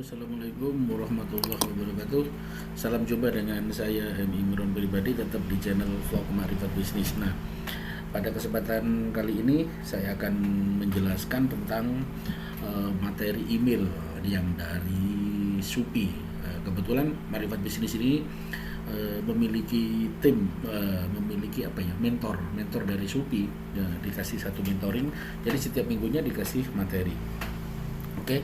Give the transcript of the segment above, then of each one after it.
Assalamualaikum warahmatullahi wabarakatuh. Salam jumpa dengan saya M. Imron pribadi, tetap di channel Vlog Makrifat Bisnis. Nah, pada kesempatan kali ini saya akan menjelaskan tentang materi email yang dari Shopee. Kebetulan Makrifat Bisnis ini memiliki tim, memiliki mentor dari Shopee, ya, dikasih satu mentoring, jadi setiap minggunya dikasih materi. Oke.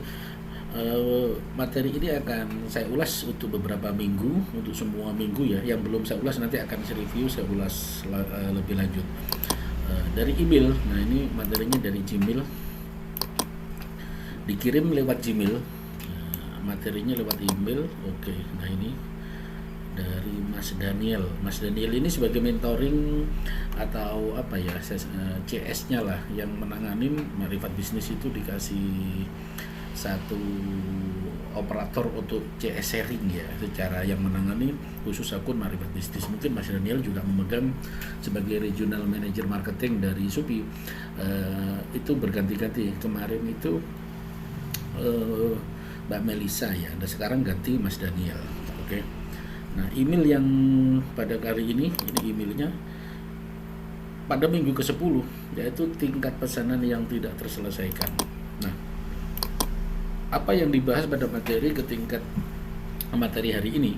Materi ini akan saya ulas untuk beberapa minggu, untuk semua minggu ya. Yang belum saya ulas nanti akan saya review, saya ulas lebih lanjut. Dari email, nah ini materinya dari Gmail, dikirim lewat Gmail, materinya lewat email. Oke, nah ini dari Mas Daniel. Mas Daniel ini sebagai mentoring atau CS-nya lah, yang menanganin Makrifat Bisnis itu dikasih satu operator untuk CS sharing ya, secara yang menangani khusus akun Makrifat Bisnis. Mungkin Mas Daniel juga memegang sebagai regional manager marketing dari Shopee. Itu berganti-ganti. Kemarin itu Mbak Melisa ya, dan sekarang ganti Mas Daniel. Oke. Nah, email yang pada kali ini emailnya pada minggu ke-10, yaitu tingkat pesanan yang tidak terselesaikan. Nah, apa yang dibahas pada materi hari ini?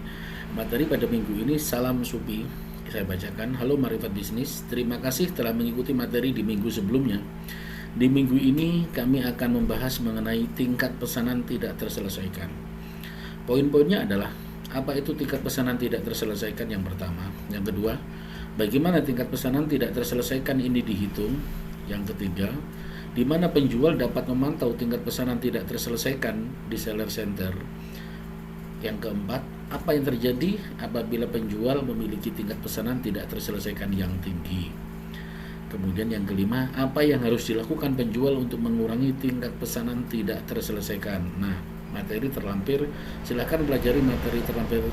Materi pada minggu ini, salam Shopee. Saya bacakan. Halo Makrifat Bisnis, terima kasih telah mengikuti materi di minggu sebelumnya. Di minggu ini kami akan membahas mengenai tingkat pesanan tidak terselesaikan. Poin-poinnya adalah apa itu tingkat pesanan tidak terselesaikan, yang pertama. Yang kedua, bagaimana tingkat pesanan tidak terselesaikan ini dihitung. Yang ketiga, di mana penjual dapat memantau tingkat pesanan tidak terselesaikan di seller center. Yang keempat, apa yang terjadi apabila penjual memiliki tingkat pesanan tidak terselesaikan yang tinggi. Kemudian yang kelima, apa yang harus dilakukan penjual untuk mengurangi tingkat pesanan tidak terselesaikan. Nah, materi terlampir, silakan pelajari materi terlampir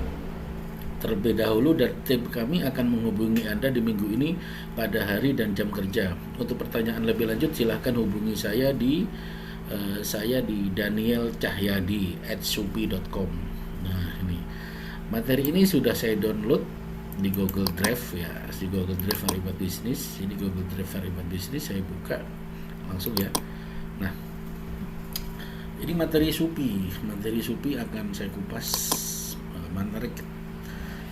terlebih dahulu, dan tim kami akan menghubungi Anda di minggu ini pada hari dan jam kerja. Untuk pertanyaan lebih lanjut silahkan hubungi saya di danielcahyadi@shopee.com. Nah, ini materi ini sudah saya download di Google Drive ya, di Google Drive Makrifat Bisnis. Ini Google Drive Makrifat Bisnis, saya buka langsung ya. Nah, ini materi Shopee akan saya kupas menarik,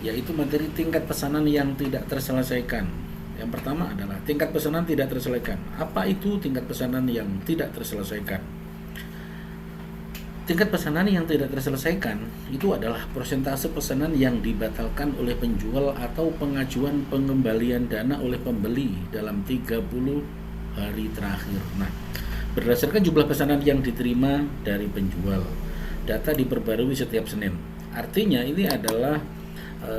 yaitu materi tingkat pesanan yang tidak terselesaikan. Yang pertama adalah tingkat pesanan tidak terselesaikan. Apa itu tingkat pesanan yang tidak terselesaikan? Tingkat pesanan yang tidak terselesaikan itu adalah persentase pesanan yang dibatalkan oleh penjual atau pengajuan pengembalian dana oleh pembeli dalam 30 hari terakhir. Nah, berdasarkan jumlah pesanan yang diterima dari penjual, data diperbarui setiap Senin. Artinya ini adalah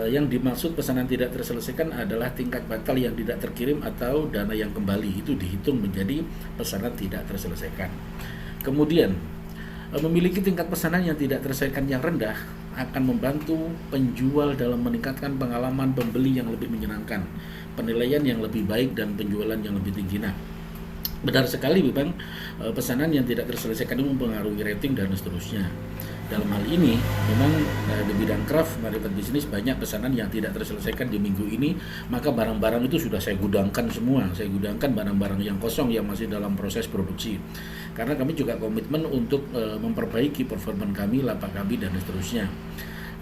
yang dimaksud pesanan tidak terselesaikan adalah tingkat batal yang tidak terkirim atau dana yang kembali, itu dihitung menjadi pesanan tidak terselesaikan. Kemudian, memiliki tingkat pesanan yang tidak terselesaikan yang rendah akan membantu penjual dalam meningkatkan pengalaman pembeli yang lebih menyenangkan, penilaian yang lebih baik, dan penjualan yang lebih tinggi. Nah, benar sekali memang pesanan yang tidak terselesaikan itu mempengaruhi rating dan seterusnya. Dalam hal ini memang di bidang craft Makrifat Bisnis banyak pesanan yang tidak terselesaikan di minggu ini, maka barang-barang itu sudah saya gudangkan semua. Saya gudangkan barang-barang yang kosong yang masih dalam proses produksi. Karena kami juga komitmen untuk memperbaiki performa kami, lapak kami, dan seterusnya.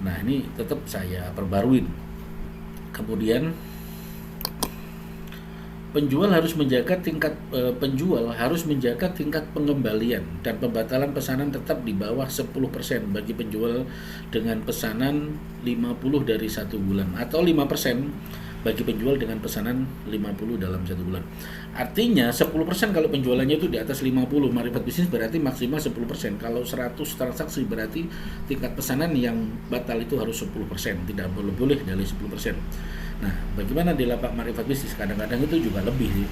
Nah, ini tetap saya perbaruin. Kemudian penjual harus menjaga tingkat pengembalian dan pembatalan pesanan tetap di bawah 10% bagi penjual dengan pesanan 50 dari 1 bulan, atau 5% bagi penjual dengan pesanan 50 dalam 1 bulan. Artinya 10% kalau penjualannya itu di atas 50 Makrifat Bisnis, berarti maksimal 10%. Kalau 100 transaksi berarti tingkat pesanan yang batal itu harus 10%, tidak boleh dari 10%. Nah, bagaimana di lapak Makrifat Bisnis? Kadang-kadang itu juga lebih sih.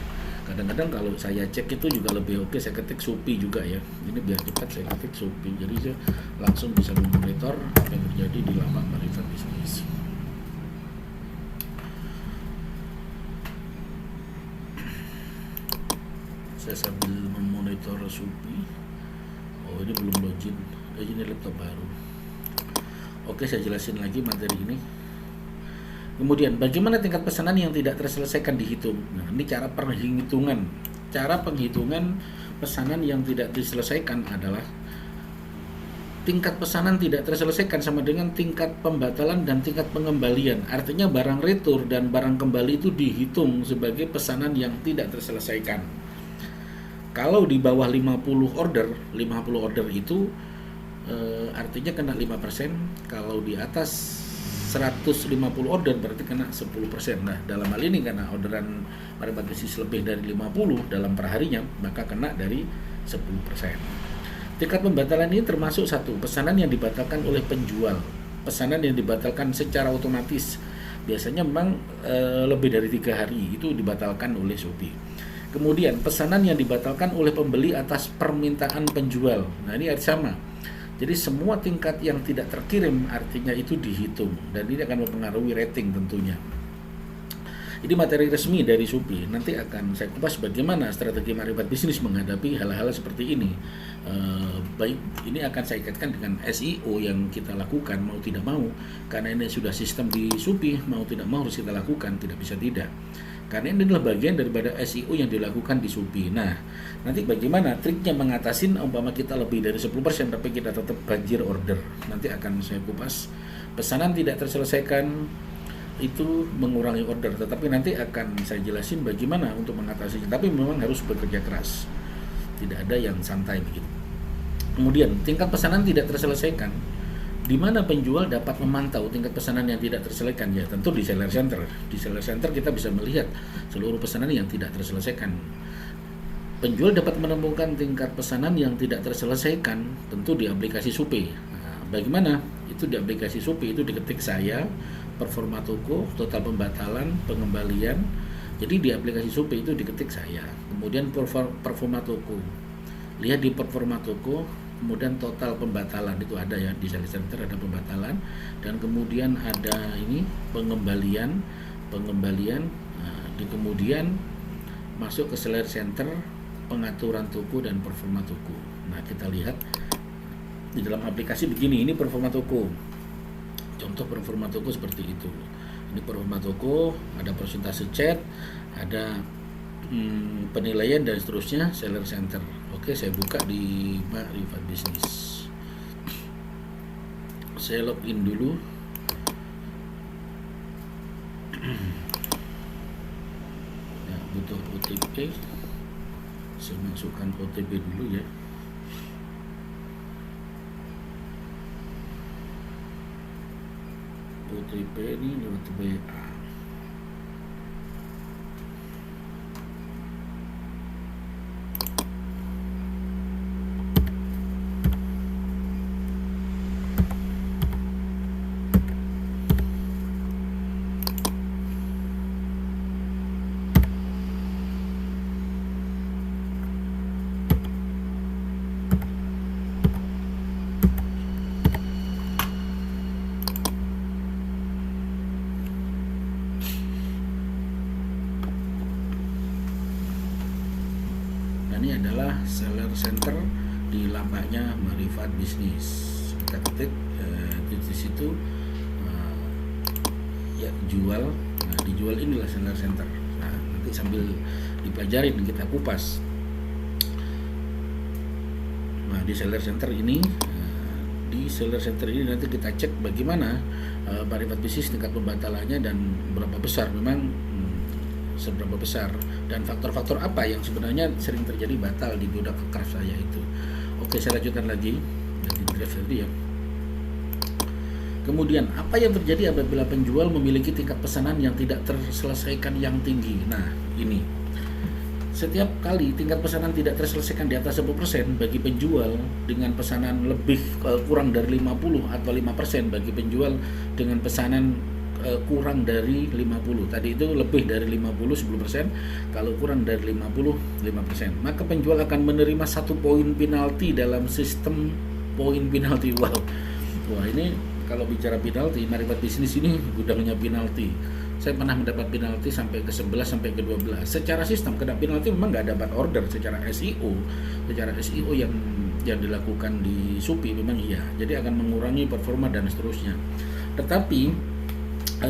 Kadang-kadang kalau saya cek itu juga lebih. Oke, saya ketik Shopee juga ya. Ini biar cepat, saya ketik Shopee. Jadi saya langsung bisa memonitor apa yang terjadi di lapak Makrifat Bisnis. Saya sambil memonitor Shopee. Oh, ini belum login. ini laptop baru. Oke, saya jelasin lagi materi ini. Kemudian bagaimana tingkat pesanan yang tidak terselesaikan dihitung? Nah, ini cara penghitungan. Cara penghitungan pesanan yang tidak diselesaikan adalah tingkat pesanan tidak terselesaikan sama dengan tingkat pembatalan dan tingkat pengembalian. Artinya barang retur dan barang kembali itu dihitung sebagai pesanan yang tidak terselesaikan. Kalau di bawah 50 order itu artinya kena 5%. Kalau di atas 150 order berarti kena 10%. Nah, dalam hal ini karena orderan Maripat Bisnis lebih dari 50 dalam perharinya, maka kena dari 10%. Tingkat pembatalan ini termasuk satu, pesanan yang dibatalkan oleh penjual. Pesanan yang dibatalkan secara otomatis. Biasanya memang lebih dari 3 hari itu dibatalkan oleh Shopee. Kemudian pesanan yang dibatalkan oleh pembeli atas permintaan penjual. Nah, ini sama. Jadi semua tingkat yang tidak terkirim artinya itu dihitung dan ini akan mempengaruhi rating tentunya. Ini materi resmi dari Shopee. Nanti akan saya kupas bagaimana strategi Maripat Bisnis menghadapi hal-hal seperti ini. Baik, ini akan saya kaitkan dengan SEO yang kita lakukan mau tidak mau, karena ini sudah sistem di Shopee, mau tidak mau harus kita lakukan, tidak bisa tidak. Karena ini adalah bagian daripada SEO yang dilakukan di Shopee. Nah, nanti bagaimana triknya mengatasin umpama kita lebih dari 10% tapi kita tetap banjir order. Nanti akan saya kupas. Pesanan tidak terselesaikan itu mengurangi order, tetapi nanti akan saya jelasin bagaimana untuk mengatasinya. Tapi memang harus bekerja keras. Tidak ada yang santai begitu. Kemudian, tingkat pesanan tidak terselesaikan. Di mana penjual dapat memantau tingkat pesanan yang tidak terselesaikan? Ya tentu di seller center. Di seller center kita bisa melihat seluruh pesanan yang tidak terselesaikan. Penjual dapat menemukan tingkat pesanan yang tidak terselesaikan tentu di aplikasi Shopee. Nah, bagaimana? Itu di aplikasi Shopee itu diketik saya, performa toko, total pembatalan, pengembalian. Jadi di aplikasi Shopee itu diketik saya. Kemudian performa toko. Lihat di performa toko. Kemudian total pembatalan itu ada ya, di seller center ada pembatalan dan kemudian ada ini pengembalian. Nah, di kemudian masuk ke seller center, pengaturan toko dan performa toko. Nah, kita lihat di dalam aplikasi begini, ini performa toko. Contoh performa toko seperti itu. Ini performa toko, ada persentase chat, ada penilaian dan seterusnya, seller center. Oke, saya buka di Maripat Bisnis. Saya login dulu. Ya, butuh OTP. Saya masukkan OTP dulu ya. OTP ini lewat WA. Ini adalah seller center di lapaknya Maripat Bisnis. Kita ketik di situ ya jual. Nah, dijual inilah seller center. Nah, nanti sambil dipelajarin kita kupas. Nah, di seller center ini nanti kita cek bagaimana Maripat Bisnis tingkat pembatalannya dan berapa besar memang seberapa besar dan faktor-faktor apa yang sebenarnya sering terjadi batal di produk craft saya itu. Oke, saya lanjutkan lagi dari draft tadi ya. Kemudian apa yang terjadi apabila penjual memiliki tingkat pesanan yang tidak terselesaikan yang tinggi? Nah, ini setiap kali tingkat pesanan tidak terselesaikan di atas 10% bagi penjual dengan pesanan lebih kurang dari 50 atau 5% bagi penjual dengan pesanan kurang dari 50. Tadi itu lebih dari 50 10%, kalau kurang dari 50 5%. Maka penjual akan menerima 1 poin penalti dalam sistem poin penalti. Wow. Wah, ini kalau bicara penalti, Maripat Bisnis ini gudangnya penalti. Saya pernah mendapat penalti sampai ke 11 sampai ke 12. Secara sistem kena penalti memang nggak dapat order secara SEO. Secara SEO yang yang dilakukan di Shopee memang iya, jadi akan mengurangi performa dan seterusnya. Tetapi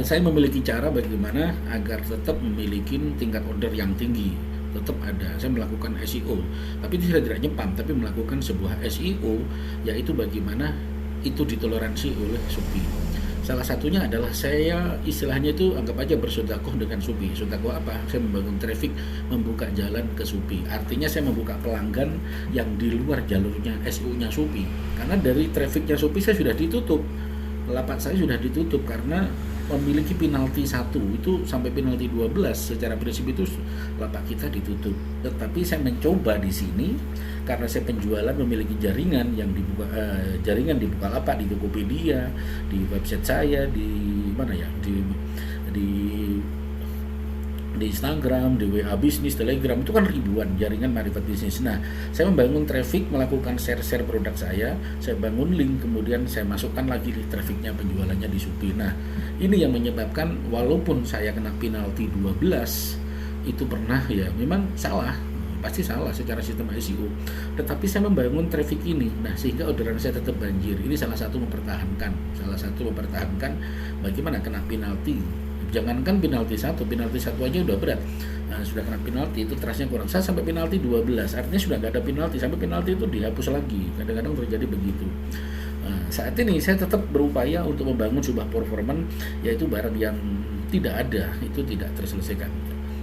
saya memiliki cara bagaimana agar tetap memiliki tingkat order yang tinggi. Tetap ada, saya melakukan SEO, tapi saya tidak nyepam, tapi melakukan sebuah SEO, yaitu bagaimana itu ditoleransi oleh Shopee. Salah satunya adalah saya istilahnya itu anggap aja bersodakoh dengan Shopee. Sodakoh apa? Saya membangun traffic, membuka jalan ke Shopee. Artinya saya membuka pelanggan yang di luar jalurnya SEO-nya Shopee. Karena dari trafficnya Shopee saya sudah ditutup, lapak saya sudah ditutup karena memiliki penalti 1 itu sampai penalti 12, secara prinsip itu lapak kita ditutup. Tetapi saya mencoba di sini karena saya penjualan memiliki jaringan yang dibuka, jaringan di Bukalapak, di Tokopedia, di website saya, di mana ya, di Instagram, di WA Bisnis, Telegram, itu kan ribuan jaringan Marifat Bisnis. Nah, saya membangun traffic, melakukan share-share produk saya bangun link, kemudian saya masukkan lagi di trafficnya, penjualannya di Shopee. Nah, ini yang menyebabkan walaupun saya kena penalti 12, itu pernah ya, memang salah, pasti salah secara sistem SEO, tetapi saya membangun traffic ini, nah sehingga orderan saya tetap banjir. Ini salah satu mempertahankan bagaimana kena penalti. Jangankan penalti satu aja udah berat. Nah, sudah kena penalti itu trustnya kurang. Saya sampai penalti 12, artinya sudah nggak ada penalti, sampai penalti itu dihapus lagi. Kadang-kadang terjadi begitu. Nah, saat ini saya tetap berupaya untuk membangun sebuah performance, yaitu barang yang tidak ada itu tidak terselesaikan.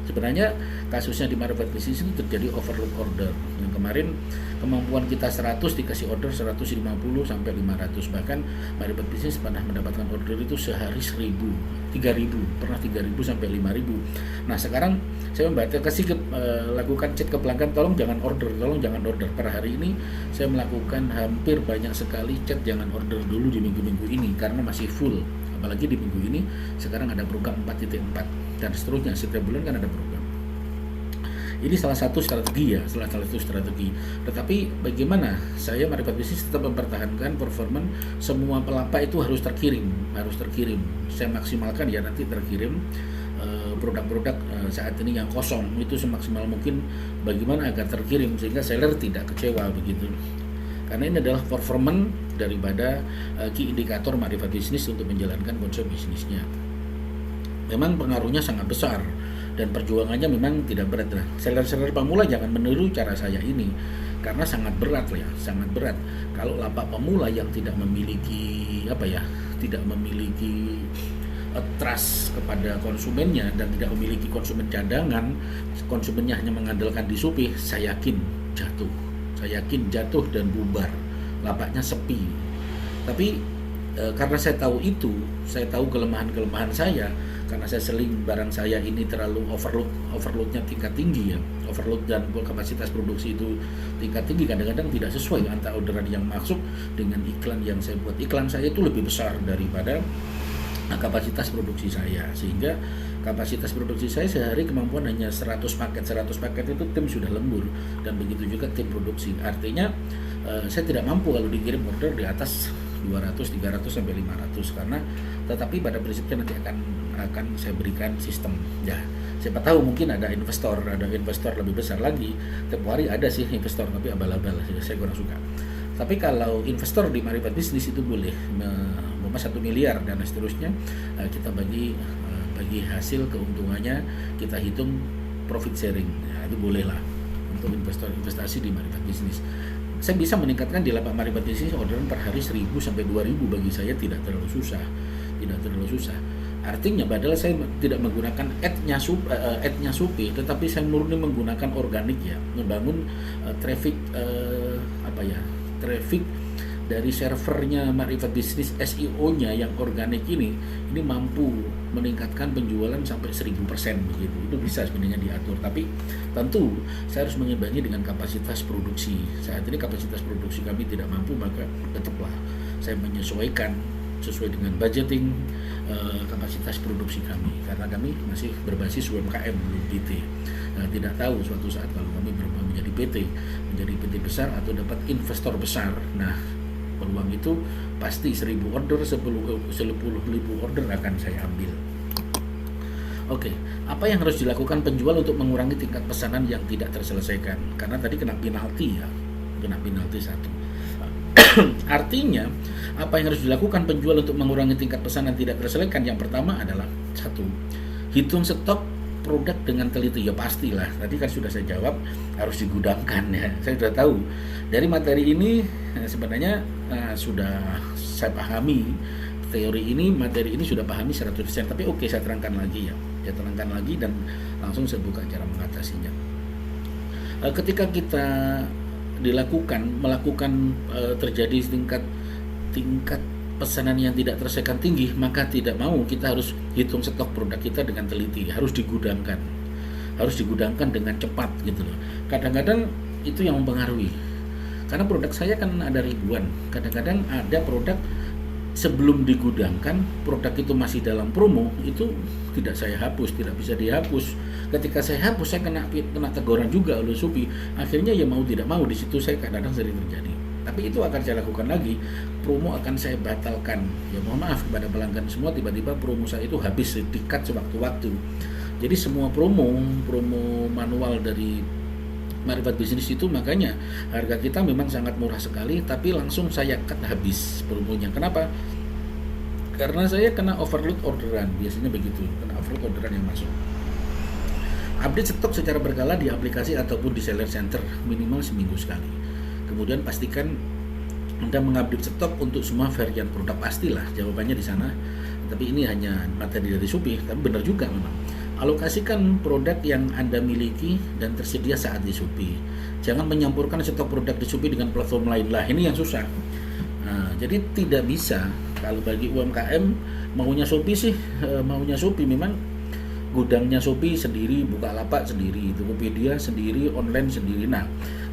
Sebenarnya kasusnya di Marifat Bisnis itu terjadi overload order. Yang kemarin kemampuan kita 100 dikasih order 150 sampai 500. Bahkan Marifat Bisnis pernah mendapatkan order itu sehari 1000, 3000, pernah 3000 sampai 5000. Nah, sekarang saya membatasi lakukan chat ke pelanggan, tolong jangan order. Per hari ini saya melakukan hampir banyak sekali chat jangan order dulu di minggu-minggu ini karena masih full. Apalagi di minggu ini sekarang ada program 4.4 dan seterusnya, setiap bulan kan ada program. Ini salah satu strategi ya, Tetapi bagaimana saya Marifat Bisnis tetap mempertahankan performance, semua pelapak itu harus terkirim. Saya maksimalkan ya, nanti terkirim produk-produk saat ini yang kosong itu semaksimal mungkin, bagaimana agar terkirim sehingga seller tidak kecewa begitu. Karena ini adalah performance daripada key indikator Marifat Bisnis untuk menjalankan konsep bisnisnya. Memang pengaruhnya sangat besar dan perjuangannya memang tidak berat. Nah, seller-seller pemula jangan meniru cara saya ini karena sangat berat ya, sangat berat. Kalau lapak pemula yang tidak memiliki trust kepada konsumennya dan tidak memiliki konsumen cadangan, konsumennya hanya mengandalkan di Shopee, saya yakin jatuh dan bubar, lapaknya sepi. Tapi karena saya tahu itu, saya tahu kelemahan saya, karena saya seling barang saya ini terlalu overloadnya tingkat tinggi ya, overload dan kapasitas produksi itu tingkat tinggi, kadang-kadang tidak sesuai antara orderan yang masuk dengan iklan yang saya buat. Iklan saya itu lebih besar daripada kapasitas produksi saya, sehingga kapasitas produksi saya sehari kemampuan hanya 100 paket itu tim sudah lembur, dan begitu juga tim produksi. Artinya saya tidak mampu kalau dikirim order di atas 200, 300 sampai 500 karena tetapi pada prinsipnya nanti akan saya berikan sistem ya. Siapa tahu mungkin ada investor lebih besar lagi. Tiap hari ada sih investor tapi abal-abal, saya kurang suka. Tapi kalau investor di Marifat Bisnis itu boleh 1 miliar dan seterusnya, kita bagi hasil keuntungannya, kita hitung profit sharing ya, itu boleh lah untuk investor investasi di Marifat Bisnis. Saya bisa meningkatkan di lapak Marifat Bisnis orderan per hari 1000 sampai 2000, bagi saya tidak terlalu susah. Artinya padahal saya tidak menggunakan ad-nya Shopee, tetapi saya murni menggunakan organik ya, membangun traffic dari servernya Marifat Bisnis, SEO-nya yang organik ini mampu meningkatkan penjualan sampai 1000% begitu. Itu bisa sebenarnya diatur, tapi tentu saya harus mengimbangi dengan kapasitas produksi. Saat ini kapasitas produksi kami tidak mampu, maka tetaplah saya menyesuaikan sesuai dengan budgeting kapasitas produksi kami, karena kami masih berbasis UMKM belum PT. Tidak tahu suatu saat kalau kami berubah menjadi PT besar atau dapat investor besar, nah peluang itu pasti 1000 order, 10.000 order akan saya ambil. Oke, apa yang harus dilakukan penjual untuk mengurangi tingkat pesanan yang tidak terselesaikan? Karena tadi kena penalti ya. kena penalti 1. Artinya apa yang harus dilakukan penjual untuk mengurangi tingkat pesanan tidak terselesaikan? Yang pertama adalah 1, hitung stok produk dengan teliti. Ya pastilah, tadi kan sudah saya jawab, harus digudangkan ya. Saya sudah tahu dari materi ini sebenarnya sudah saya pahami teori ini, materi ini sudah pahami 100%. Tapi oke, saya terangkan lagi ya. Saya terangkan lagi dan langsung saya buka cara mengatasinya. Ketika kita melakukan terjadi tingkat pesanan yang tidak terselesaikan tinggi, maka tidak mau kita harus hitung stok produk kita dengan teliti, harus digudangkan dengan cepat gitu loh. Kadang-kadang itu yang mempengaruhi, karena produk saya kan ada ribuan. Kadang-kadang ada produk sebelum digudangkan, produk itu masih dalam promo, itu tidak saya hapus, tidak bisa dihapus. Ketika saya hapus, saya kena teguran juga oleh Shopee. Akhirnya ya mau tidak mau, di situ saya kadang-kadang sering terjadi. Tapi itu akan saya lakukan lagi, promo akan saya batalkan. Ya mohon maaf kepada pelanggan semua, tiba-tiba promo saya itu habis, di-cut sewaktu-waktu. Jadi semua promo manual dari Marifat Bisnis itu, makanya harga kita memang sangat murah sekali, tapi langsung saya cut habis promonya. Kenapa? Karena saya kena overload orderan, biasanya begitu, kena overload orderan yang masuk. Update stok secara berkala di aplikasi ataupun di seller center minimal seminggu sekali. Kemudian pastikan Anda mengupdate stok untuk semua varian produk, pastilah jawabannya di sana. Tapi ini hanya materi dari Shopee, tapi benar juga memang. Alokasikan produk yang Anda miliki dan tersedia saat di Shopee. Jangan menyampurkan stok produk di Shopee dengan platform lain lah, ini yang susah. Nah, jadi tidak bisa. Kalau bagi UMKM maunya Shopee memang gudangnya Shopee sendiri, Bukalapak sendiri, Tokopedia sendiri, online sendiri. Nah,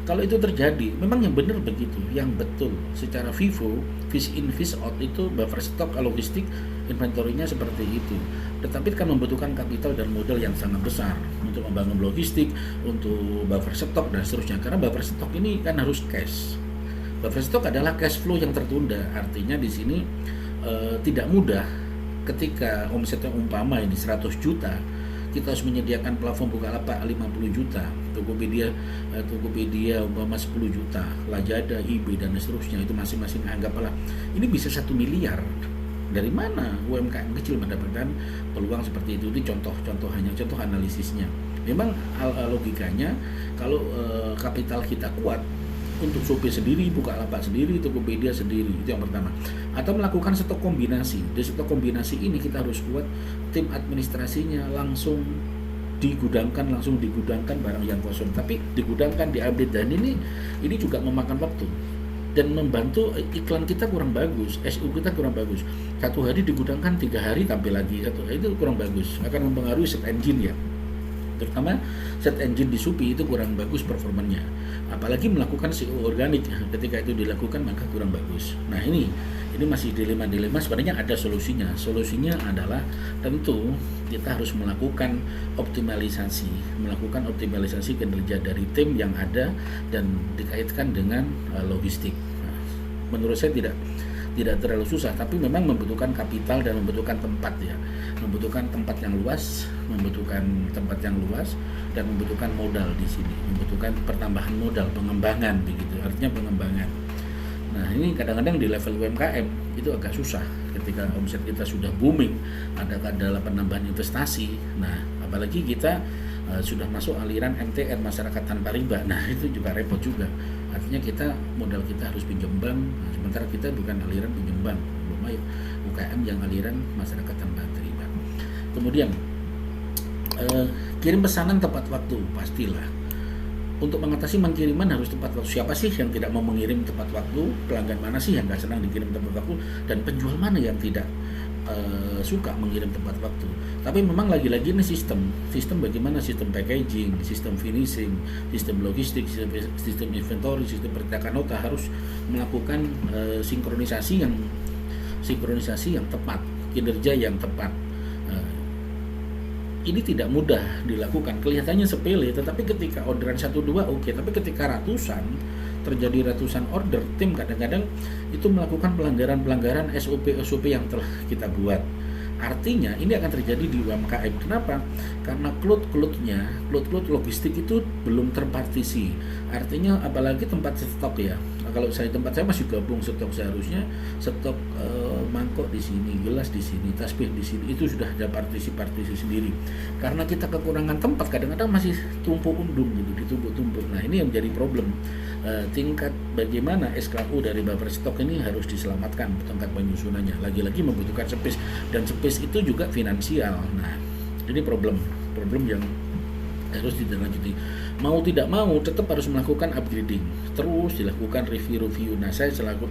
kalau itu terjadi, memang yang benar begitu, yang betul secara FIFO, fish in fish out itu buffer stock, logistik, inventory-nya seperti itu. Tetapi kan membutuhkan kapital dan modal yang sangat besar untuk membangun logistik, untuk buffer stock dan seterusnya. Karena buffer stock ini kan harus cash. Buffer stock adalah cash flow yang tertunda. Artinya di sini tidak mudah ketika omsetnya umpama ini 100 juta, kita harus menyediakan plafon Bukalapak 50 juta, Tokopedia umpama 10 juta, Lazada, eBay dan seterusnya, itu masing-masing anggaplah ini bisa 1 miliar. Dari mana UMKM kecil mendapatkan peluang seperti itu? Ini contoh analisisnya. Memang logikanya kalau kapital kita kuat, untuk Shopee sendiri, Bukalapak sendiri, Tokopedia sendiri, itu yang pertama. Atau melakukan stok kombinasi. Di stok kombinasi ini kita harus buat tim administrasinya, langsung digudangkan barang yang kosong, tapi digudangkan, diupdate, dan ini juga memakan waktu dan membantu iklan kita kurang bagus, SEO kita kurang bagus. 1 hari digudangkan, 3 hari tampil lagi, itu kurang bagus, akan mempengaruhi search engine ya. Terutama search engine di Shopee itu kurang bagus performanya. Apalagi melakukan SEO organik, ketika itu dilakukan maka kurang bagus. Nah ini masih dilema. Sebenarnya ada solusinya. Solusinya adalah tentu kita harus melakukan optimalisasi kinerja dari tim yang ada dan dikaitkan dengan logistik. Nah, menurut saya tidak terlalu susah, tapi memang membutuhkan kapital dan membutuhkan tempat ya, membutuhkan tempat yang luas dan membutuhkan modal di sini, membutuhkan pertambahan modal, pengembangan begitu, artinya pengembangan. Nah ini kadang-kadang di level UMKM itu agak susah ketika omset kita sudah booming, ada penambahan investasi. Nah apalagi kita sudah masuk aliran MTR, masyarakat tanpa riba. Nah itu juga repot juga. Artinya modal kita harus pinjam bank, sementara kita bukan aliran pinjam bank, UKM yang aliran masyarakat tanpa riba. Kemudian kirim pesanan tepat waktu, pastilah. Untuk mengatasi pengiriman harus tepat waktu. Siapa sih yang tidak mau mengirim tepat waktu? Pelanggan mana sih yang nggak senang dikirim tepat waktu? Dan penjual mana yang tidak suka mengirim tepat waktu? Tapi memang lagi-lagi ini sistem bagaimana, sistem packaging, sistem finishing, sistem logistik, sistem inventory, sistem percetakan nota harus melakukan sinkronisasi yang tepat, kinerja yang tepat. Ini tidak mudah dilakukan, kelihatannya sepele, tetapi ketika orderan 1-2 oke, tapi ketika terjadi ratusan order, tim kadang-kadang itu melakukan pelanggaran SOP yang telah kita buat. Artinya ini akan terjadi di UMKM. Kenapa? Karena cloud logistik itu belum terpartisi. Artinya apalagi tempat stok ya. Nah, kalau tempat saya masih gabung stok, seharusnya stok mangkok di sini, gelas di sini, tasbih di sini, itu sudah ada partisi sendiri. Karena kita kekurangan tempat, kadang-kadang masih tumpuk undung gitu, ditumpuk-tumpuk. Nah, ini yang menjadi problem. Tingkat bagaimana SKU dari buffer stok ini harus diselamatkan, tingkat penyusunannya. Lagi-lagi membutuhkan space, dan space itu juga finansial. Nah, ini problem yang harus ditindaklanjuti. Mau tidak mau tetap harus melakukan upgrading, terus dilakukan review. Nah, saya selalu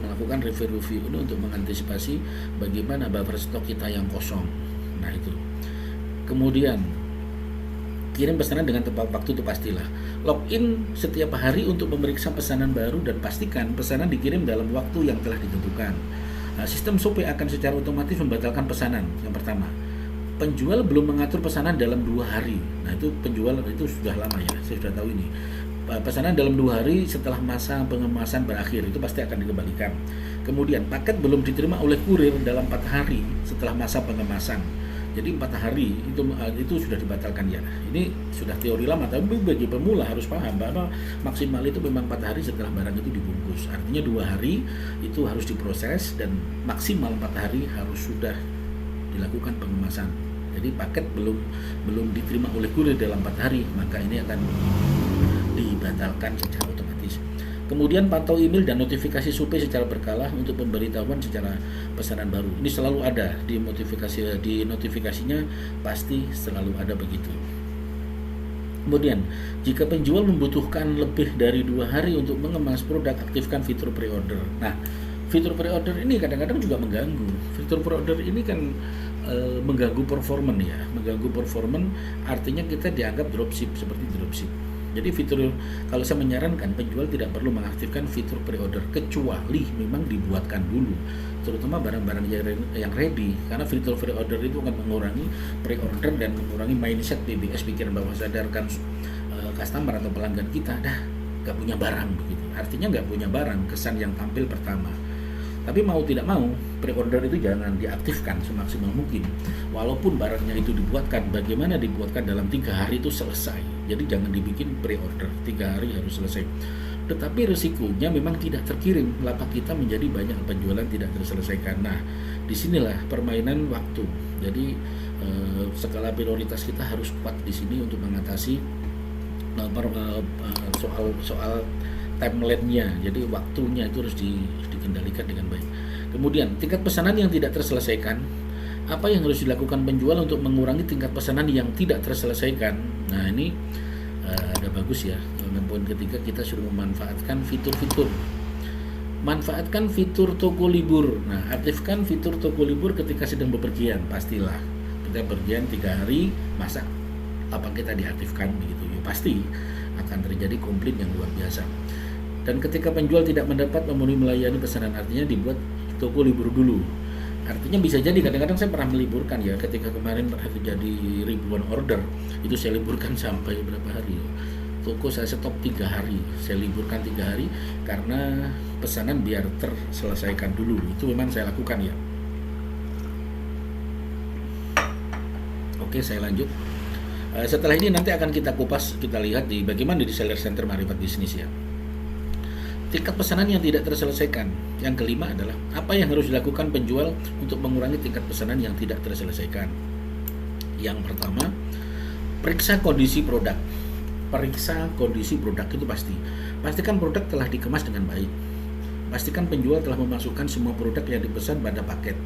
melakukan review ini untuk mengantisipasi bagaimana buffer stok kita yang kosong. Nah, itu. Kemudian kirim pesanan dengan tepat waktu, itu pastilah. Login setiap hari untuk memeriksa pesanan baru dan pastikan pesanan dikirim dalam waktu yang telah ditentukan. Nah, sistem SOP akan secara otomatis membatalkan pesanan. Yang pertama, penjual belum mengatur pesanan dalam 2 hari. Nah, itu penjual itu sudah lama ya, saya sudah tahu ini. Pesanan dalam 2 hari setelah masa pengemasan berakhir, itu pasti akan dikembalikan. Kemudian paket belum diterima oleh kurir dalam 4 hari setelah masa pengemasan. Jadi 4 hari itu sudah dibatalkan ya. Ini sudah teori lama, tapi bagi pemula harus paham bahwa maksimal itu memang 4 hari setelah barang itu dibungkus. Artinya 2 hari itu harus diproses dan maksimal 4 hari harus sudah dilakukan pengemasan. Jadi paket belum diterima oleh kurir dalam 4 hari, maka ini akan dibatalkan secara otomatis. Kemudian pantau email dan notifikasi SOP secara berkala untuk pemberitahuan secara pesanan baru. Ini selalu ada di notifikasinya, pasti selalu ada begitu. Kemudian, jika penjual membutuhkan lebih dari 2 hari untuk mengemas produk, aktifkan fitur pre-order. Nah, fitur pre-order ini kadang-kadang juga mengganggu. Fitur pre-order ini kan mengganggu performance ya. Mengganggu performance artinya kita dianggap dropship, seperti dropship. Jadi kalau saya menyarankan penjual tidak perlu mengaktifkan fitur pre-order kecuali memang dibuatkan dulu, terutama barang-barang yang ready, karena fitur pre-order itu akan mengurangi pre-order dan mengurangi mindset PBS, pikiran bawah sadar kan customer atau pelanggan kita nggak punya barang begitu. Artinya nggak punya barang, kesan yang tampil pertama. Tapi mau tidak mau, pre-order itu jangan diaktifkan semaksimal mungkin. Walaupun barangnya itu dibuatkan, bagaimana dibuatkan dalam 3 hari itu selesai. Jadi jangan dibikin pre-order, 3 hari harus selesai. Tetapi risikonya memang tidak terkirim, lapak kita menjadi banyak penjualan tidak terselesaikan. Nah, disinilah permainan waktu. Jadi skala prioritas kita harus kuat di sini untuk mengatasi soal timeline-nya, jadi waktunya itu harus dikendalikan dengan baik. Kemudian tingkat pesanan yang tidak terselesaikan, apa yang harus dilakukan penjual untuk mengurangi tingkat pesanan yang tidak terselesaikan? Nah, ini ada bagus ya. Poin ketiga, kita sudah memanfaatkan fitur-fitur. Manfaatkan fitur toko libur. Nah, aktifkan fitur toko libur ketika sedang bepergian. Pastilah kita bepergian 3 hari, masa apa kita diaktifkan begitu? Ya, pasti akan terjadi komplain yang luar biasa. Dan ketika penjual tidak mendapat memenuhi melayani pesanan, artinya dibuat toko libur dulu. Artinya bisa jadi kadang-kadang saya pernah meliburkan ya, ketika kemarin pernah terjadi ribuan order, itu saya liburkan sampai berapa hari. Toko saya stop 3 hari, saya liburkan 3 hari karena pesanan biar terselesaikan dulu. Itu memang saya lakukan ya. Oke, saya lanjut. Setelah ini nanti akan kita kupas, kita lihat di bagaimana di Seller Center Marifat Bisnis ya. Tingkat pesanan yang tidak terselesaikan. Yang kelima adalah apa yang harus dilakukan penjual untuk mengurangi tingkat pesanan yang tidak terselesaikan. Yang pertama, periksa kondisi produk. Periksa kondisi produk itu pasti. Pastikan produk telah dikemas dengan baik. Pastikan penjual telah memasukkan semua produk yang dipesan pada paket.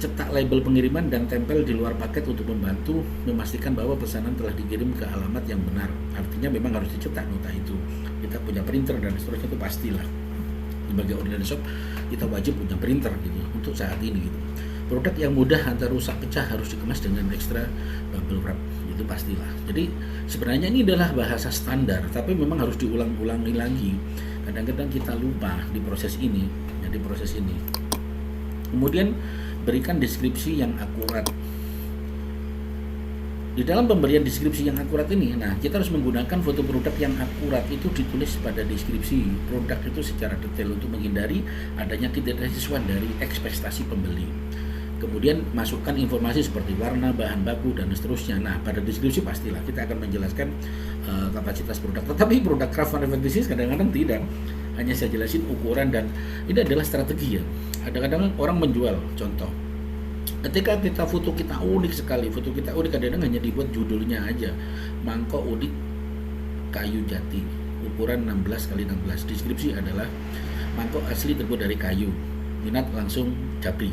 Cetak label pengiriman dan tempel di luar paket untuk membantu memastikan bahwa pesanan telah dikirim ke alamat yang benar. Artinya memang harus dicetak nota itu. Kita punya printer dan seterusnya, itu pastilah. Sebagai online shop kita wajib punya printer gitu untuk saat ini gitu. Produk yang mudah antar rusak pecah harus dikemas dengan ekstra bubble wrap, itu pastilah. Jadi sebenarnya ini adalah bahasa standar, tapi memang harus diulang-ulangi lagi. Kadang-kadang kita lupa di proses ini. Kemudian berikan deskripsi yang akurat. Di dalam pemberian deskripsi yang akurat ini, nah kita harus menggunakan foto produk yang akurat, itu ditulis pada deskripsi produk itu secara detail untuk menghindari adanya ketidaksesuaian dari ekspektasi pembeli. Kemudian masukkan informasi seperti warna, bahan baku, dan seterusnya. Nah, pada deskripsi pastilah kita akan menjelaskan kapasitas produk. Tetapi produk craft manufacturing business kadang-kadang tidak. Hanya saya jelasin ukuran, dan ini adalah strategi ya. Kadang-kadang orang menjual, contoh, ketika kita foto kita unik sekali, kadang-kadang hanya dibuat judulnya aja, mangkok unik kayu jati, ukuran 16x16. Deskripsi adalah mangkok asli terbuat dari kayu, minat langsung japri.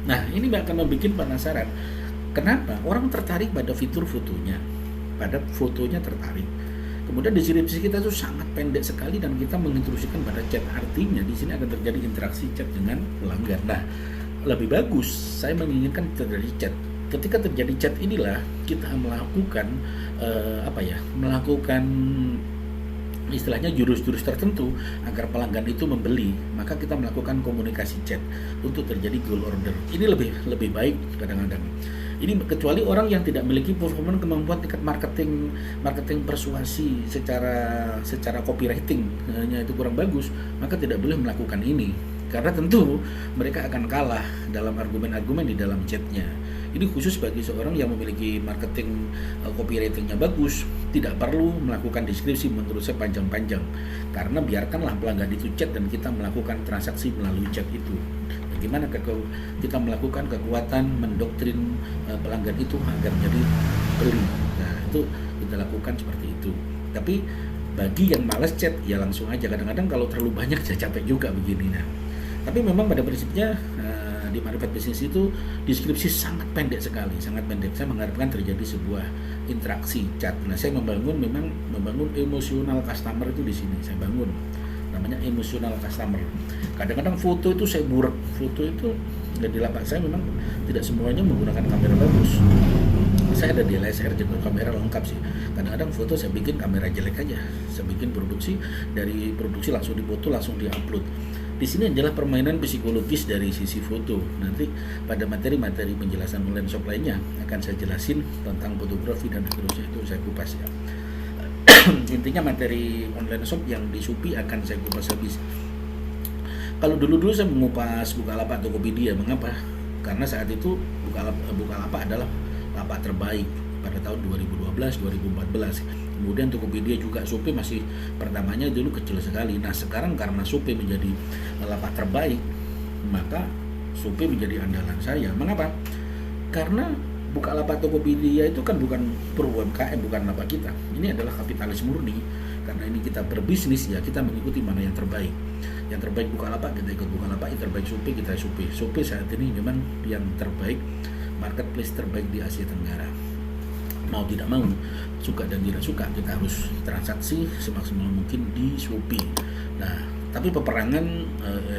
Nah, ini akan membuat penasaran. Kenapa? Orang tertarik pada fitur fotonya, tertarik. Kemudian deskripsi kita itu sangat pendek sekali dan kita menginstruksikan pada chat. Artinya di sini akan terjadi interaksi chat dengan pelanggan. Nah, lebih bagus saya menginginkan terjadi chat. Ketika terjadi chat inilah kita melakukan melakukan istilahnya jurus-jurus tertentu agar pelanggan itu membeli. Maka kita melakukan komunikasi chat untuk terjadi goal order. Ini lebih baik kadang-kadang. Ini kecuali orang yang tidak memiliki kemampuan tingkat marketing persuasi secara copywriting hanya itu kurang bagus, maka tidak boleh melakukan ini. Karena tentu mereka akan kalah dalam argumen-argumen di dalam chatnya. Ini khusus bagi seorang yang memiliki marketing copywritingnya bagus, tidak perlu melakukan deskripsi menurut saya panjang-panjang. Karena biarkanlah pelanggan itu chat dan kita melakukan transaksi melalui chat itu. Bagaimana kita melakukan kekuatan mendoktrin pelanggan itu agar jadi beli. Nah, itu kita lakukan seperti itu. Tapi bagi yang malas chat ya langsung aja. Kadang-kadang kalau terlalu banyak saya capek juga begini. Nah, tapi memang pada prinsipnya di manufacturing bisnis itu deskripsi sangat pendek sekali, sangat pendek. Saya mengharapkan terjadi sebuah interaksi chat. Nah, saya membangun emosional customer itu di sini. Saya bangun namanya emosional customer. Kadang-kadang foto itu saya burak. Foto itu di lapak saya memang tidak semuanya menggunakan kamera bagus. Saya ada DSLR juga, kamera lengkap sih. Kadang-kadang foto saya bikin kamera jelek aja. Saya bikin dari produksi langsung dipoto, langsung diupload. Di sini adalah permainan psikologis dari sisi foto. Nanti pada materi-materi penjelasan online shop lainnya akan saya jelasin tentang fotografi dan seterusnya, itu saya kupas ya. Intinya materi online shop yang di Shopee akan saya kupas habis. Kalau dulu saya mengupas Bukalapak atau Tokopedia, mengapa? Karena saat itu Bukalapak adalah lapak terbaik pada tahun 2012-2014. Kemudian Tokopedia juga, Shopee masih pertamanya dulu kecil sekali. Nah, sekarang karena Shopee menjadi lapak terbaik, maka Shopee menjadi andalan saya. Mengapa? Karena Bukalapak Tokopedia itu kan bukan per UMKM, bukan lapak kita. Ini adalah kapitalis murni. Karena ini kita berbisnis ya, kita mengikuti mana yang terbaik. Yang terbaik Bukalapak kita ikut Bukalapak, yang terbaik Shopee kita Shopee. Shopee saat ini memang yang terbaik, marketplace terbaik di Asia Tenggara. Mau tidak mau, suka dan tidak suka, kita harus transaksi semaksimal mungkin di Shopee. Nah, tapi peperangan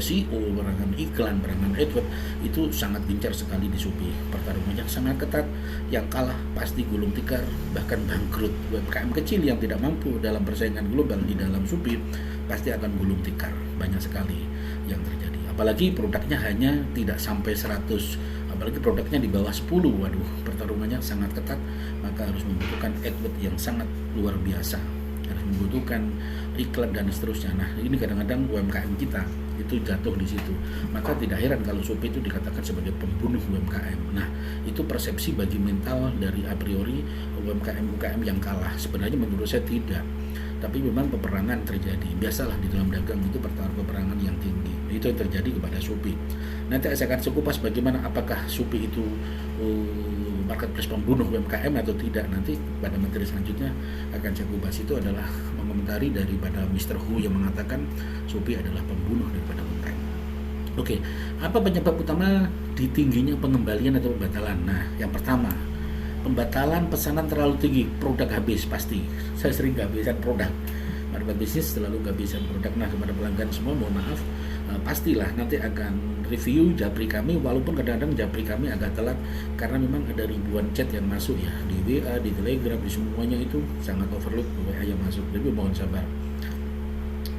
SEO, peperangan iklan, peperangan AdWords itu sangat gencar sekali di Shopee. Pertarungannya sangat ketat. Yang kalah pasti gulung tikar, bahkan bangkrut. UMKM kecil yang tidak mampu dalam persaingan global di dalam Shopee pasti akan gulung tikar. Banyak sekali yang terjadi. Apalagi produknya hanya tidak sampai 100, apalagi produknya di bawah 10. Waduh, pertarungannya sangat ketat, maka harus membutuhkan AdWords yang sangat luar biasa, harus membutuhkan iklan dan seterusnya. Nah, ini kadang-kadang UMKM kita itu jatuh di situ. Maka tidak heran kalau Shopee itu dikatakan sebagai pembunuh UMKM. Nah, itu persepsi bagi mental dari a priori UMKM yang kalah. Sebenarnya menurut saya tidak. Tapi memang peperangan terjadi. Biasalah di dalam dagang itu peperangan yang tinggi. Itu yang terjadi kepada Shopee. Nanti saya akan sekupas bagaimana apakah Shopee itu marketplace pembunuh UMKM atau tidak. Nanti pada materi selanjutnya akan saya kupas. Itu adalah mengomentari daripada Mr. Hu yang mengatakan Shopee adalah pembunuh daripada UMKM. Oke, apa penyebab utama di tingginya pengembalian atau pembatalan? Nah, yang pertama, pembatalan pesanan terlalu tinggi, produk habis pasti. Saya sering kehabisan produk. Market bisnis selalu kehabisan produk. Nah, kepada pelanggan semua mohon maaf, pastilah nanti akan review Japri kami, walaupun kadang-kadang Japri kami agak telat karena memang ada ribuan chat yang masuk ya, di WA, di Telegram, di semuanya itu sangat overload WA yang masuk. Jadi mohon sabar.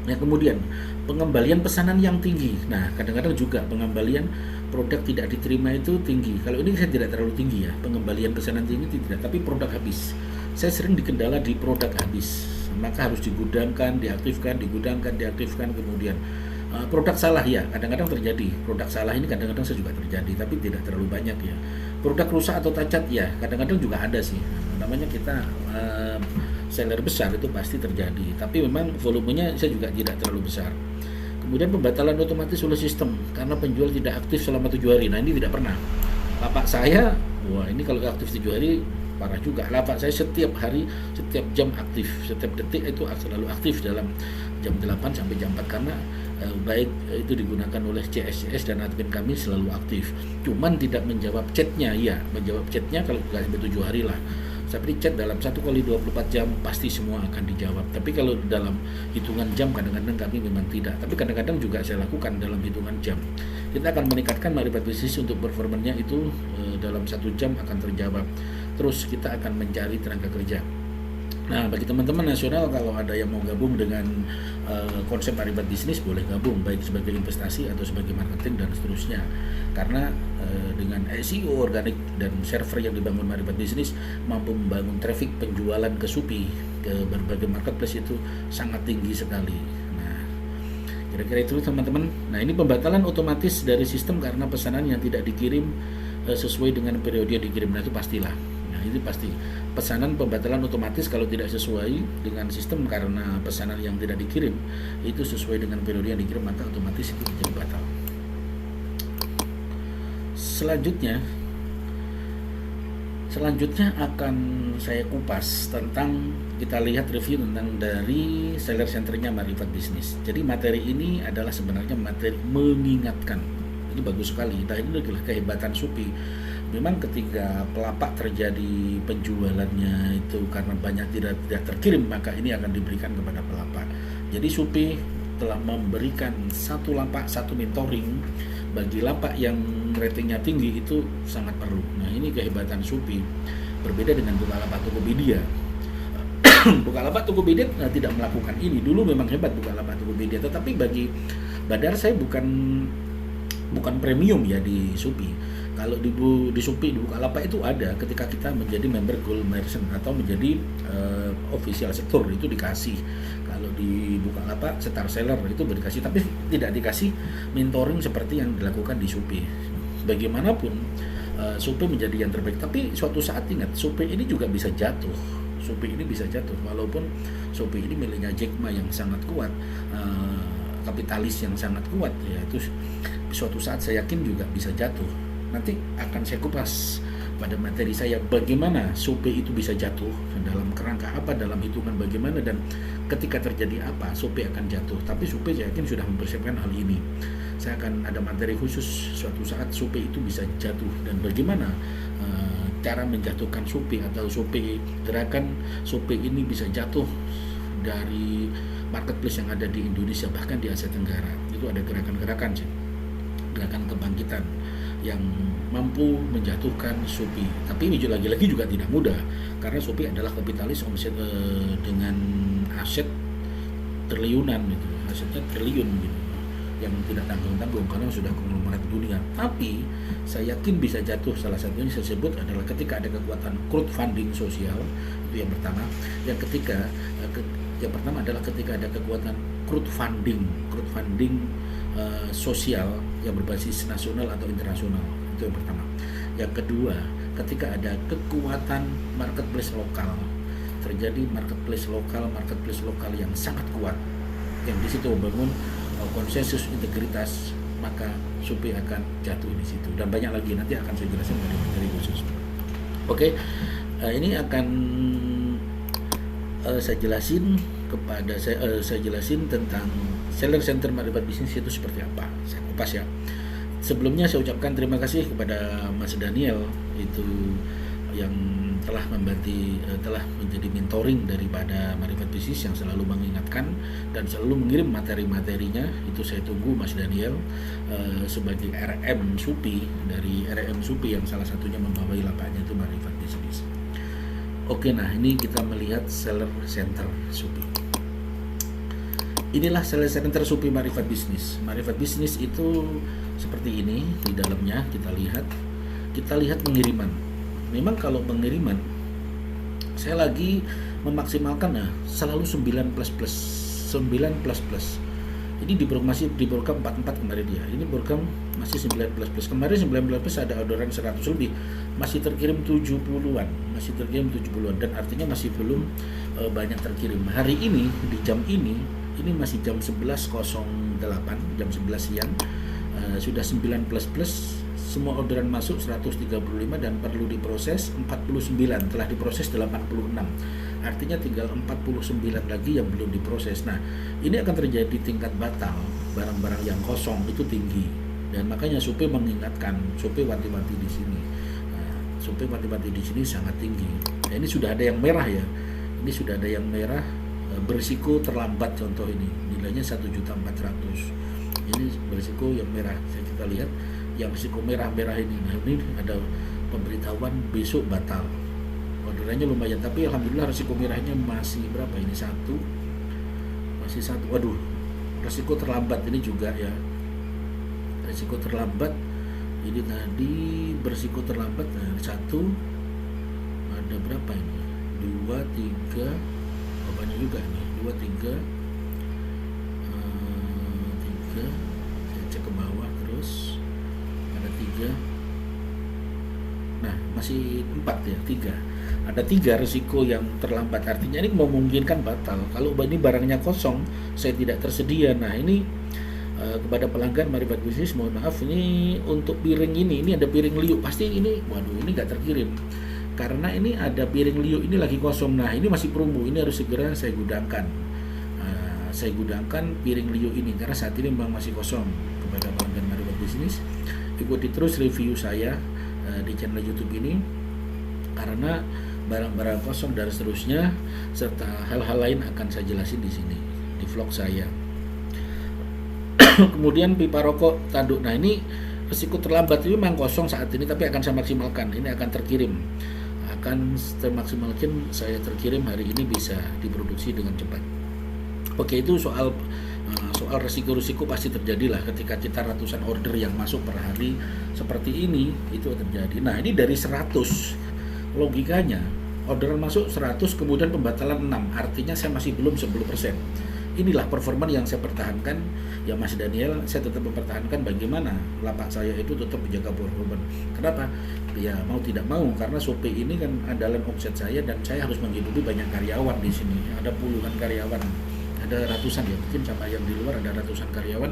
Nah, kemudian pengembalian pesanan yang tinggi. Nah, kadang-kadang juga pengembalian produk tidak diterima itu tinggi. Kalau ini saya tidak terlalu tinggi ya, pengembalian pesanan tinggi tidak, tapi produk habis. Saya sering dikendala di produk habis, maka harus digudangkan, diaktifkan, digudangkan, diaktifkan, kemudian Produk salah ya, kadang-kadang terjadi. Produk salah ini kadang-kadang saya juga terjadi, tapi tidak terlalu banyak ya. Produk rusak atau cacat ya, kadang-kadang juga ada sih. Namanya kita seller besar itu pasti terjadi, tapi memang volumenya saya juga tidak terlalu besar. Kemudian pembatalan otomatis oleh sistem karena penjual tidak aktif selama 7 hari. Nah ini tidak pernah. Lapak saya, wah ini kalau aktif 7 hari parah juga. Lapak saya setiap hari, setiap jam aktif, setiap detik itu selalu aktif dalam jam 8 sampai jam 4 karena baik itu digunakan oleh CSCS dan admin kami selalu aktif. Cuman tidak menjawab chatnya, ya menjawab chatnya kalau nggak sampai 7 hari lah. Tapi chat dalam 1 kali 24 jam pasti semua akan dijawab. Tapi kalau dalam hitungan jam kadang-kadang kami memang tidak. Tapi kadang-kadang juga saya lakukan dalam hitungan jam. Kita akan meningkatkan marifat bisnis untuk performanya itu dalam 1 jam akan terjawab. Terus kita akan mencari tenaga kerja. Nah, bagi teman-teman nasional kalau ada yang mau gabung dengan konsep marifat bisnis boleh gabung baik sebagai investasi atau sebagai marketing dan seterusnya. Karena dengan SEO organik dan server yang dibangun marifat bisnis mampu membangun traffic penjualan ke Shopee ke berbagai marketplace itu sangat tinggi sekali. Nah, kira-kira itu teman-teman. Nah, ini pembatalan otomatis dari sistem karena pesanan yang tidak dikirim sesuai dengan periode yang dikirim. Nah, itu pastilah. Nah, itu pasti. Pesanan pembatalan otomatis kalau tidak sesuai dengan sistem karena pesanan yang tidak dikirim itu sesuai dengan periode yang dikirim maka otomatis itu menjadi batal. Selanjutnya akan saya kupas tentang, kita lihat review tentang dari seller centernya marifat bisnis. Jadi materi ini adalah sebenarnya materi mengingatkan. Ini bagus sekali. Nah, ini adalah kehebatan Shopee. Memang ketika pelapak terjadi penjualannya itu karena banyak tidak terkirim maka ini akan diberikan kepada pelapak. Jadi Shopee telah memberikan satu lapak, satu mentoring bagi lapak yang ratingnya tinggi itu sangat perlu. Nah ini kehebatan Shopee. Berbeda dengan Bukalapak Tokopedia. Bukalapak Tokopedia tidak melakukan ini. Dulu memang hebat Bukalapak Tokopedia, tetapi bagi Badar saya bukan premium ya di Shopee. Kalau di Shopee, di Bukalapak itu ada ketika kita menjadi member Gold Merchant atau menjadi official sector itu dikasih. Kalau di Bukalapak Star Seller itu dikasih, tapi tidak dikasih mentoring seperti yang dilakukan di Shopee. Bagaimanapun Shopee menjadi yang terbaik, tapi suatu saat ingat Shopee ini juga bisa jatuh. Shopee ini bisa jatuh walaupun Shopee ini miliknya Jack Ma yang sangat kuat, kapitalis yang sangat kuat ya, itu suatu saat saya yakin juga bisa jatuh. Nanti akan saya kupas pada materi saya bagaimana Shopee itu bisa jatuh, dalam kerangka apa, dalam hitungan bagaimana, dan ketika terjadi apa Shopee akan jatuh. Tapi Shopee saya yakin sudah mempersiapkan hal ini. Saya akan ada materi khusus suatu saat Shopee itu bisa jatuh dan bagaimana cara menjatuhkan Shopee atau Shopee, gerakan Shopee ini bisa jatuh dari marketplace yang ada di Indonesia bahkan di Asia Tenggara. Itu ada gerakan-gerakan sih, gerakan kebangkitan yang mampu menjatuhkan Shopee. Tapi ini lagi-lagi juga tidak mudah karena Shopee adalah kapitalis omset dengan aset triliunan gitu, asetnya triliun gitu, yang tidak tanggung-tanggung karena sudah konglomerat dunia. Tapi saya yakin bisa jatuh, salah satunya saya sebut adalah ketika ada kekuatan crowdfunding sosial, itu yang pertama. Yang pertama adalah ketika ada kekuatan crowdfunding sosial yang berbasis nasional atau internasional, itu yang pertama. Yang kedua, ketika ada kekuatan marketplace lokal, terjadi marketplace lokal yang sangat kuat, yang di situ membangun konsensus integritas, maka Shopee akan jatuh di situ. Dan banyak lagi nanti akan saya jelaskan dari khusus. Oke, ini akan saya jelasin saya jelasin tentang seller center marifat bisnis itu seperti apa. Saya kupas ya. Sebelumnya saya ucapkan terima kasih kepada Mas Daniel itu yang telah menjadi mentoring daripada marifat bisnis, yang selalu mengingatkan dan selalu mengirim materi-materinya. Itu saya tunggu Mas Daniel sebagai RM Shopee, dari RM Shopee yang salah satunya membawai lapaknya itu marifat bisnis. Oke, nah ini kita melihat seller center Shopee. Inilah seller center Shopee marifat bisnis. Marifat bisnis itu seperti ini di dalamnya. Kita lihat pengiriman. Memang kalau pengiriman saya lagi memaksimalkan selalu 9++. Ini masih di program 44 kemarin dia. Ini program masih 19 plus. Kemarin 19 plus ada orderan 100 lebih. Masih terkirim 70-an. Masih terkirim 70-an dan artinya masih belum banyak terkirim. Hari ini di jam ini masih jam 11.08, jam 11 siang. Sudah 9 plus plus. Semua orderan masuk 135 dan perlu diproses 49, telah diproses 86. Artinya tinggal 49 lagi yang belum diproses. Nah, ini akan terjadi tingkat batal barang-barang yang kosong itu tinggi. Dan makanya Supe mengingatkan, Supe wanti-wanti di sini. Supe wanti-wanti di sini sangat tinggi. Nah, ini sudah ada yang merah ya. Ini sudah ada yang merah, berisiko terlambat contoh ini. Nilainya 1.400.000. Ini berisiko yang merah. Kita lihat yang risiko merah-merah ini. Nah, ini ada pemberitahuan besok batal. Orderannya lumayan, tapi alhamdulillah risiko merahnya masih berapa ini? Masih satu. Waduh, risiko terlambat ini juga ya. Risiko terlambat ini tadi berisiko terlambat. Nah, satu ada berapa ini? 2, 3, banyak juga ini. 2, 3, 3. Saya cek ke bawah terus. Ada 3. Nah, masih 4 ya, 3. Ada 3 risiko yang terlambat, artinya ini memungkinkan batal. Kalau ini barangnya kosong, saya tidak tersedia. Nah, ini kepada pelanggan Marifat Bisnis, mohon maaf, ini untuk piring ini ada piring liuk, pasti ini, waduh, ini nggak terkirim karena ini ada piring liuk ini lagi kosong. Nah, ini masih promo, ini harus segera saya gudangkan. Saya gudangkan piring liuk ini karena saat ini memang masih kosong. Kepada pelanggan Marifat Bisnis, ikuti terus review saya di channel YouTube ini, karena barang-barang kosong dan seterusnya serta hal-hal lain akan saya jelasin di sini di vlog saya. Kemudian pipa rokok tanduk. Nah, ini risiko terlambat itu memang kosong saat ini, tapi akan saya maksimalkan. Ini akan terkirim, akan termaksimalkan saya terkirim hari ini, bisa diproduksi dengan cepat. Oke, itu soal risiko-risiko pasti terjadilah ketika kita ratusan order yang masuk per hari seperti ini, itu terjadi. Nah, ini dari 100, logikanya orderan masuk 100 kemudian pembatalan 6, artinya saya masih belum 10%. Inilah performa yang saya pertahankan ya Mas Daniel. Saya tetap mempertahankan bagaimana lapak saya itu tetap menjaga performa. Kenapa? Ya mau tidak mau, karena Shopee ini kan andalan omset saya dan saya harus menghidupi banyak karyawan di sini. Ada puluhan karyawan, ada ratusan ya, mungkin sama yang di luar ada ratusan karyawan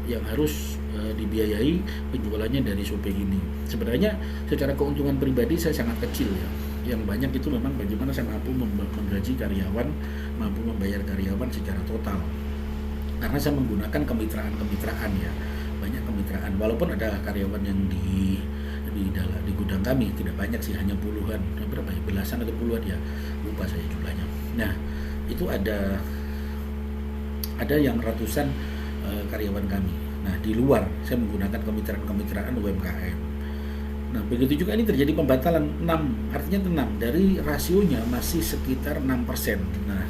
yang harus dibiayai penjualannya dari Shopee ini. Sebenarnya secara keuntungan pribadi saya sangat kecil ya. Yang banyak itu memang bagaimana saya mampu menggaji karyawan, mampu membayar karyawan secara total. Karena saya menggunakan kemitraan ya, banyak kemitraan. Walaupun ada karyawan yang di gudang kami tidak banyak sih, hanya puluhan, berapa ya, belasan atau puluhan ya, lupa saya jumlahnya. Nah, itu ada yang ratusan karyawan kami. Nah, di luar saya menggunakan kemitraan UMKM. Nah, begitu juga ini terjadi pembatalan 6, artinya 6 dari rasionya masih sekitar 6%. Nah,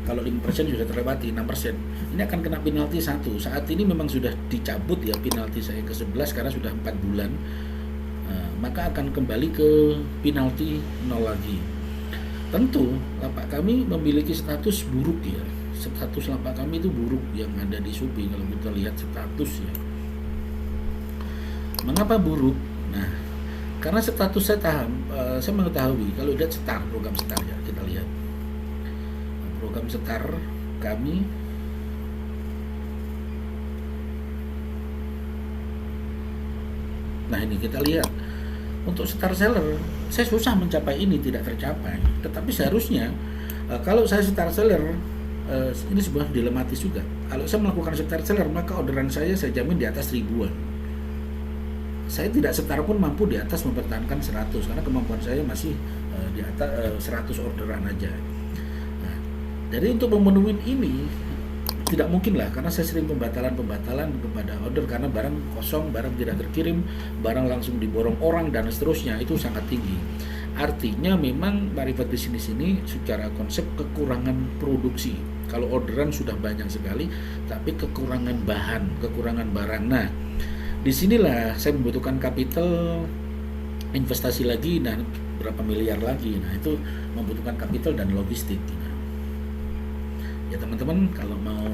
kalau 5% sudah terlewati 6%, ini akan kena penalti 1. Saat ini memang sudah dicabut ya penalti saya ke-11 karena sudah 4 bulan. Maka akan kembali ke penalti 0 lagi. Tentu lapak kami memiliki status buruk ya. Status lapak kami itu buruk yang ada di Shopee kalau kita lihat status ya. Mengapa buruk? Nah, karena status saya mengetahui kalau lihat setar, program setar ya, kita lihat program setar kami nah ini kita lihat untuk setar seller saya susah mencapai ini, tidak tercapai. Tetapi seharusnya kalau saya setar seller ini sebuah dilematis juga. Kalau saya melakukan setar seller maka orderan saya jamin di atas ribuan. Saya tidak setar pun mampu di atas mempertahankan 100 karena kemampuan saya masih di atas 100 orderan aja. Nah, jadi untuk memenuhi ini tidak mungkin lah, karena saya sering pembatalan kepada order karena barang kosong, barang tidak terkirim, barang langsung diborong orang dan seterusnya, itu sangat tinggi. Artinya memang Marifat Bisnis ini secara konsep kekurangan produksi. Kalau orderan sudah banyak sekali, tapi kekurangan bahan, kekurangan barang. Nah, disinilah saya membutuhkan kapital investasi lagi dan berapa miliar lagi. Nah, itu membutuhkan kapital dan logistik. Nah, ya teman-teman kalau mau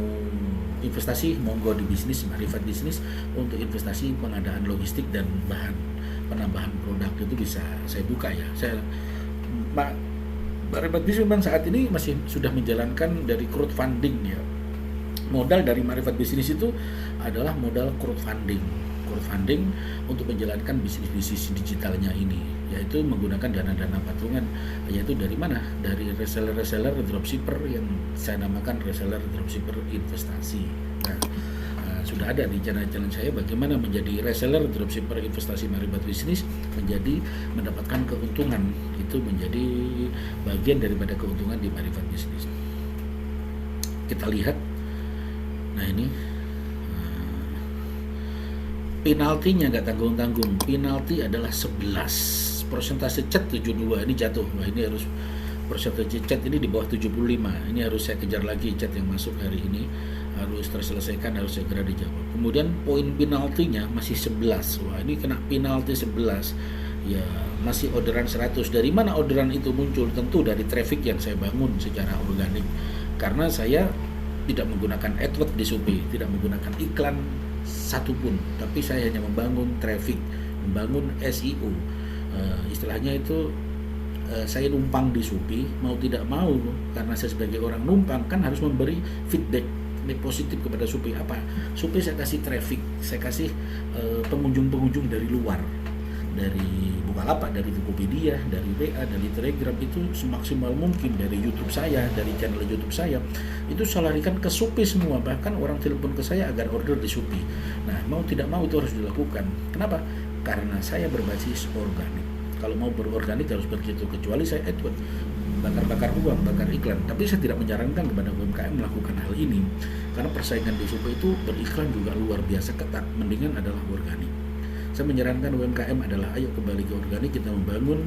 investasi monggo di bisnis Marifat Bisnis. Untuk investasi pengadaan logistik dan bahan penambahan produk itu bisa saya buka ya. Marifat Bisnis memang saat ini masih sudah menjalankan dari crowdfunding ya. Modal dari Marifat Bisnis itu adalah modal crowdfunding untuk menjalankan bisnis digitalnya ini, yaitu menggunakan dana-dana patungan, yaitu dari mana? Dari reseller dropshipper yang saya namakan reseller dropshipper investasi. Nah, sudah ada di channel saya bagaimana menjadi reseller dropshipper investasi Marifat Bisnis, menjadi mendapatkan keuntungan, itu menjadi bagian daripada keuntungan di Marifat Bisnis. Kita lihat, nah ini penaltinya nggak tanggung-tanggung. Penalti adalah 11, persentase chat 72, ini jatuh. Nah, ini harus persentase chat ini di bawah 75. Ini harus saya kejar lagi chat yang masuk hari ini, harus terselesaikan, harus segera dijawab. Kemudian poin penaltinya masih 11. Wah, ini kena penalti 11. Ya, masih orderan 100. Dari mana orderan itu muncul? Tentu dari traffic yang saya bangun secara organik. Karena saya tidak menggunakan AdWords di Shopee, tidak menggunakan iklan satupun, tapi saya hanya membangun traffic, membangun SEO. Istilahnya itu saya numpang di Shopee, mau tidak mau, karena saya sebagai orang numpang kan harus memberi feedback positif kepada Shopee. Apa? Shopee saya kasih traffic, saya kasih pengunjung-pengunjung dari luar, dari Bukalapak, dari Tokopedia, dari WA, dari Telegram, itu semaksimal mungkin dari YouTube saya, dari channel YouTube saya, itu saya larikan ke Shopee semua. Bahkan orang telepon ke saya agar order di Shopee. Nah, mau tidak mau itu harus dilakukan. Kenapa? Karena saya berbasis organik. Kalau mau berorganik harus begitu, kecuali saya AdWords, bakar uang, bakar iklan. Tapi saya tidak menyarankan kepada UMKM melakukan hal ini, karena persaingan di Shopee itu beriklan juga luar biasa ketat. Mendingan adalah organik. Saya menyarankan UMKM adalah ayo kembali ke organik, kita membangun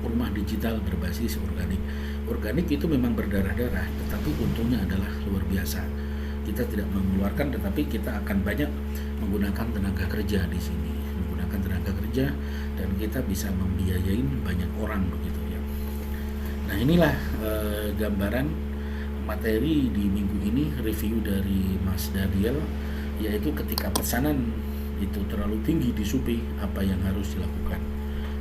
rumah digital berbasis organik. Organik itu memang berdarah-darah, tetapi untungnya adalah luar biasa. Kita tidak mengeluarkan, tetapi kita akan banyak menggunakan tenaga kerja di sini, menggunakan tenaga kerja, dan kita bisa membiayain banyak orang begitu ya. Nah, inilah gambaran materi di minggu ini, review dari Mas Daniel, yaitu ketika pesanan itu terlalu tinggi di Shopee, apa yang harus dilakukan.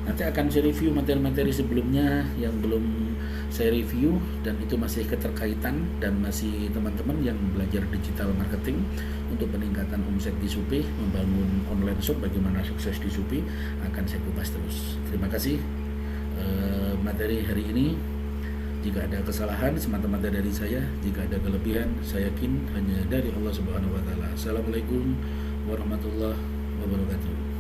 Nanti akan saya review materi-materi sebelumnya yang belum saya review, dan itu masih keterkaitan dan masih teman-teman yang belajar digital marketing untuk peningkatan omset di Shopee, membangun online shop, bagaimana sukses di Shopee, akan saya kupas terus. Terima kasih materi hari ini. Jika ada kesalahan semata-mata dari saya, jika ada kelebihan saya yakin hanya dari Allah Subhanahu wa taala. Assalamualaikum warahmatullahi wabarakatuh.